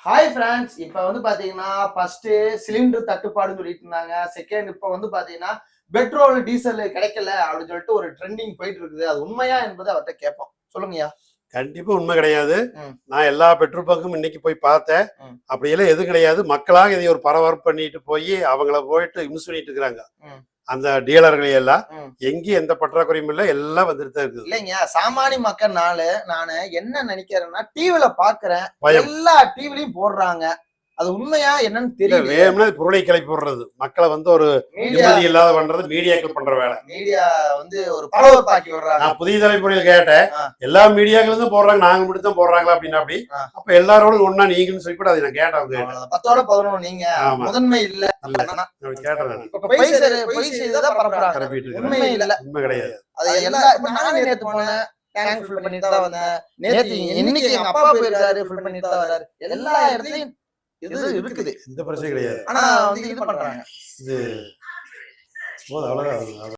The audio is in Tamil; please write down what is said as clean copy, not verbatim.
Hi friends. இப்ப வந்து பாத்தீங்கன்னா ஃபர்ஸ்ட் சிலிண்டர் தட்டுப்பாடுன்னு சொல்லிட்டு இருந்தாங்க. செகண்ட் இப்ப வந்து பாத்தீங்கன்னா பெட்ரோல் டீசல் கிடைக்கல அப்படின்னு சொல்லிட்டு ஒரு ட்ரெண்டிங் போயிட்டு இருக்குது. அது உண்மையா என்பதை அவர்கிட்ட கேட்போம். சொல்லுங்கய்யா. கண்டிப்பா உண்மை கிடையாது. நான் எல்லா பெட்ரோல் பங்கும் இன்னைக்கு போய் பார்த்தேன். அப்படியெல்லாம் எதுவும் கிடையாது. மக்களாக இதை ஒரு பரபரப்பு பண்ணிட்டு போய் அவங்கள போயிட்டு யூஸ் பண்ணிட்டு இருக்கிறாங்க. அந்த டீலர்களை எல்லாம் எங்கேயும் எந்த பற்றாக்குறையும் இல்லை, எல்லாம் வந்துட்டு தான் இருக்குது. இல்லைங்க, சாமானிய மக்கள்னால நானு என்ன நினைக்கிறேன்னா, டிவில பாக்குறேன், எல்லா டிவிலையும் போடுறாங்க. அது உண்மையா என்னன்னு தெரியல. வேணும்னா பொருளை கிளப்பி போடுறது, மக்களை வந்து ஒரு நிம்மதி இல்லாத பண்றது மீடியாக்கள் பண்ற வேலை. மீடியா வந்து ஒரு பரபரப்பாக்கி விடுறாங்க. நான் புதிய தலைமுறையில் கேட்டேன், எல்லா மீடியாக்களும் தான் போடுறாங்க, நாங்க மட்டும் தான் போடுறாங்களா அப்படின்னா, அப்படி அப்ப எல்லாரோடும் ஒன்னா நீங்கன்னு சொல்லி கூட அதை நான் கேட்டேன். 10ஓட 11 நீங்க முதன்மை இல்ல கேட்டேன். உண்மை இல்ல, உண்மை கிடையாது. அது எல்லாம் நானே நேத்து போனேன், டேங்க் ஃபில் பண்ணிட்டு தான் வந்தேன். நேத்து இன்னைக்கு எங்க அப்பா போயிருக்காரு, ஃபில் பண்ணிட்டு தான் வராரு. எல்லா இடத்துலயும் இது இருக்குது, எந்த பிரச்சனையும் கிடையாது. ஆனா வந்து இது பண்றாங்க. இது அவ்வளவுதான்.